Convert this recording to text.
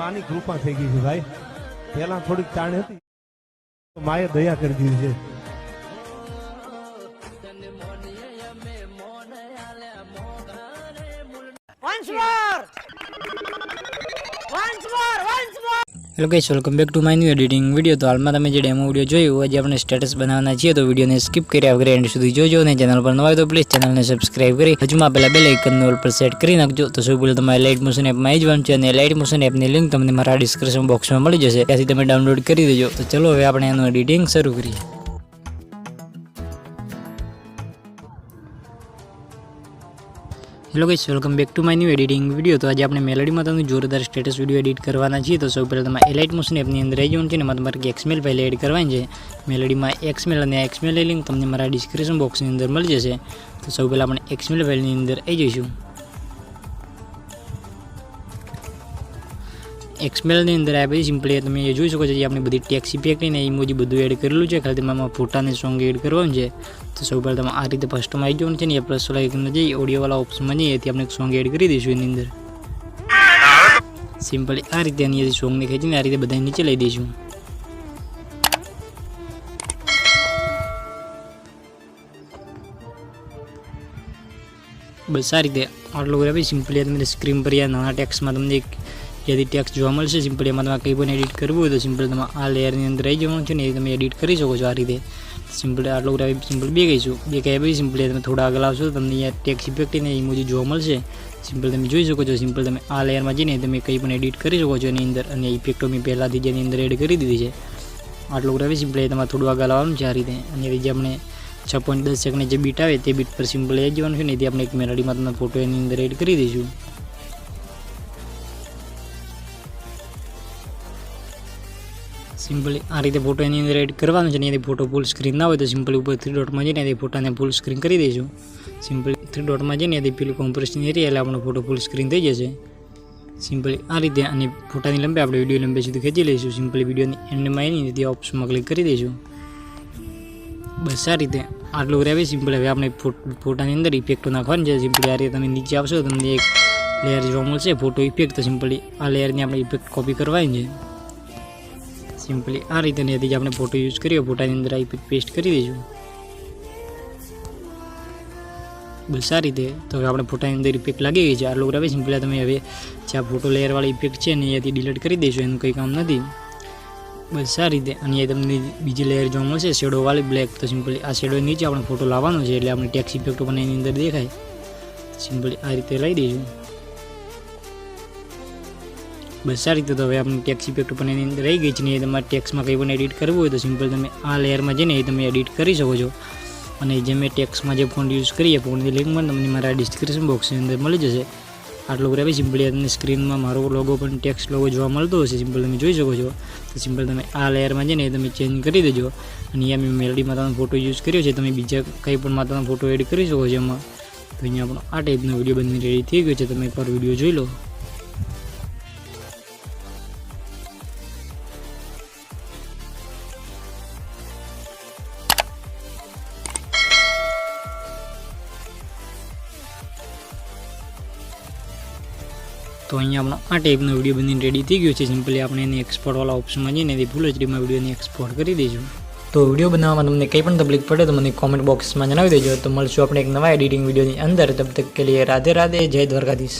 માની કૃપા થઈ ગઈ છે ભાઈ. પહેલા થોડીક તાણ હતી, માએ દયા કરી દીધી છે. Hello guys, welcome back to my new editing video. તો હાલમાં તમે જે ડેમો વિડીયો જોયું, આજે આપણે સ્ટેટસ બનાવવાના છીએ, તો વિડીયોને સ્કીપ કર્યા વગર એન્ડ સુધી જોજો. અને ચેનલ પર નવા હોય તો પ્લીઝ ચેનલને સબસ્ક્રાઇબ કરી હજુમાં પહેલા બેલ આઇકનને ઓલ પર સેટ કરી નાખજો. તો સૌ પહેલાં તમારે લાઇટ મોશન એપમાં આવી જવાનું છે, અને લાઇટ મોશન એપની લિંક તમને મારા ડિસ્ક્રિપ્શન બોક્સમાં મળી જશે, ત્યાંથી તમે ડાઉનલોડ કરી દેજો. તો ચલો હવે આપણે એનું એડિટિંગ શરૂ કરીએ. Hello guys, welcome back to my new editing video. તો આજે આપણે મેલોડી માતાનું જોરદાર સ્ટેટસ વિડીયો એડિટ કરવાના છીએ. તો સૌ પહેલાં તમારે લાઇટ મોશન એપની અંદર આવી જવાનું છે, અને એમાં તમારે XML ફાઇલ એડ કરવાની છે. મેલોડીમાં XML અને XML લિંક તમને મારા ડિસ્ક્રિપ્શન બોક્સની અંદર મળી જશે. તો સૌ પહેલાં આપણે XML ફાઇલની અંદર આવી જઈશું. XMLની અંદર આ બધી સિમ્પલી તમે જોઈ શકો છો, જે આપણે બધી ટેક્સ ઇફેક્ટ ને ઇમોજી બધું એડ કરેલું છે. ખાલી તમે આમાં ફોટા અને સોંગ એડ કરવાનું છે. તો સૌ પહેલાં તમે આ રીતે ફર્સ્ટમાં આવી જવાનું છે, ને એ પ્લસ વાળા આઇકનમાં જઈ ઓડિયોવાળા ઓપ્શનમાં જઈએ, એથી આપણે સોંગ એડ કરી દઈશું એની અંદર. સિમ્પલી આ રીતે એની સોંગને ખેંચીને આ રીતે બધા નીચે લઈ દઈશું. બસ આ રીતે આટલું કરી સિમ્પલી તમને સ્ક્રીન પર યા નાના ટેક્સમાં તમને એક જેથી ટેક્સ જોવા મળશે. સિમ્પલી એમાં તમારે કંઈ પણ એડિટ કરવું હોય તો સિમ્પલ તમે આ લેયરની અંદર આવી જવાનું છે, ને એ તમે એડિટ કરી શકો છો આ રીતે. સિમ્પલી આટલું કરી સિમ્પલ બે કહીશું, બે કહે પછી સિમ્પલી તમે થોડા આગળ આવશો તો તમને અહીંયા ટેક્સ ઇફેક્ટ ને ઇમોજી જોવા મળશે. સિમ્પલ તમે જોઈ શકો છો. સિમ્પલ તમે આ લેયરમાં જઈને તમે કંઈ પણ એડિટ કરી શકો છો એની અંદર, અને ઇફેક્ટો મેં પહેલાંથી જેની અંદર એડ કરી દીધી છે. આટલું કરી સિમ્પલી તમારે થોડું આગળ આવવાનું છે આ રીતે. અને જે આપણે 6.10 સેકન્ડ જે બીટ આવે તે બીટ પર સિમ્પલી આવી જવાનું છે, ને એથી આપણે એક મેલોડીમાં તમને ફોટો એની અંદર એડ કરી દઈશું. સિમ્પલી આ રીતે ફોટો એની અંદર એડ કરવાનો છે, ને એથી ફોટો ફૂલ સ્ક્રીન ના હોય તો સિમ્પલી ઉપર 3 ડોટમાં જઈને એથી ફોટાને ફૂલ સ્ક્રીન કરી દઈશું. સિમ્પલી 3 ડોટમાં જઈને એથી પેલું કોમ્પ્રેશન એરિયા એટલે આપણો ફોટો ફૂલ સ્ક્રીન થઈ જશે. સિમ્પલી આ રીતે. અને ફોટાની લંબાઈ આપણે વિડીયો લંબાઈ સુધી ખેંચી લઈશું. સિમ્પલી વિડીયોની એન્ડમાં આવીને ત્યાં ઓપ્શનમાં ક્લિક કરી દઈશું. બસ આ રીતે આટલું કરી સિમ્પલ. હવે આપણે ફોટાની અંદર ઇફેક્ટો નાખવાની છે. સિમ્પલી આ રીતે તમે નીચે આવશો તો તમને એક લેયર જોવા મળશે ફોટો ઇફેક્ટ. તો સિમ્પલી આ લેયરની આપણે ઇફેક્ટ કોપી કરવાની છે. સિમ્પલી આ રીતે જ આપણે ફોટો યુઝ કરીએ, ફોટાની અંદર આ ઇફેક્ટ પેસ્ટ કરી દઈશું. બસ આ રીતે. તો હવે આપણે ફોટાની અંદર ઇફેક્ટ લાગી ગઈ છે. આટલું કરાવી સિમ્પલી તમે હવે જે આ ફોટો લેયરવાળી ઇફેક્ટ છે ને એથી ડિલીટ કરી દઈશું, એનું કંઈ કામ નથી. બસ આ રીતે. અને એ તમને બીજી લેયર જોવા મળશે શેડોવાળી બ્લેક. તો સિમ્પલી આ શેડો નીચે આપણે ફોટો લાવવાનો છે, એટલે આપણે ટેક્સ ઇફેક્ટો પણ એની અંદર દેખાય. સિમ્પલી આ રીતે લઈ દઈશું. બસ આ રીતે. તો હવે આપણે ટેક્સ ઇફેક્ટ પણ એની અંદર રહી ગઈ છે, ને એ તમારે ટેક્સમાં કંઈ પણ એડિટ કરવું હોય તો સિમ્પલ તમે આ લેયરમાં જઈને એ તમે એડિટ કરી શકો છો. અને જે મેં ટેક્સમાં જે ફોન્ટ યુઝ કરીએ ફોન્ટની લિંક પણ તમને મારા ડિસ્ક્રિપ્શન બોક્સની અંદર મળી જશે. આટલું કરાવી સિમ્પલી તમને સ્ક્રીનમાં મારો લોગો પણ ટેક્સ લોગો જોવા મળતો હશે. સિમ્પલ તમે જોઈ શકો છો. તો સિમ્પલ તમે આ લેયરમાં જઈને એ તમે ચેન્જ કરી દેજો. અને અહીંયા મેં મેલોડી માતાનો ફોટો યુઝ કર્યો છે, તમે બીજા કંઈ પણ માતાનો ફોટો એડ કરી શકો છો એમાં. તો અહીંયા આપણો આ ટાઈપનો વિડીયો બની રેડી થઈ ગયો છે. તમે એકવાર વિડીયો જોઈ લો. તો અહીંયા આપણો આ ટાઈપનો વિડીયો બનીને રેડી થઈ ગયો છે. સિમ્પલી આપણે એને એક્સપોર્ટવાળા ઓપ્શનમાં જઈને એથી ફૂલ એચડીમાં વિડીયોને એક્સપોર્ટ કરી દઈશું. તો વિડીયો બનાવવામાં તમને કંઈ પણ તકલીફ પડે તો મને કોમેન્ટ બોક્સમાં જણાવી દેજો. તો મળશું આપણે એક નવા એડિટિંગ વિડીયોની અંદર. તબ તક કે લીએ રાધે રાધે, જય દ્વારકાધીશ.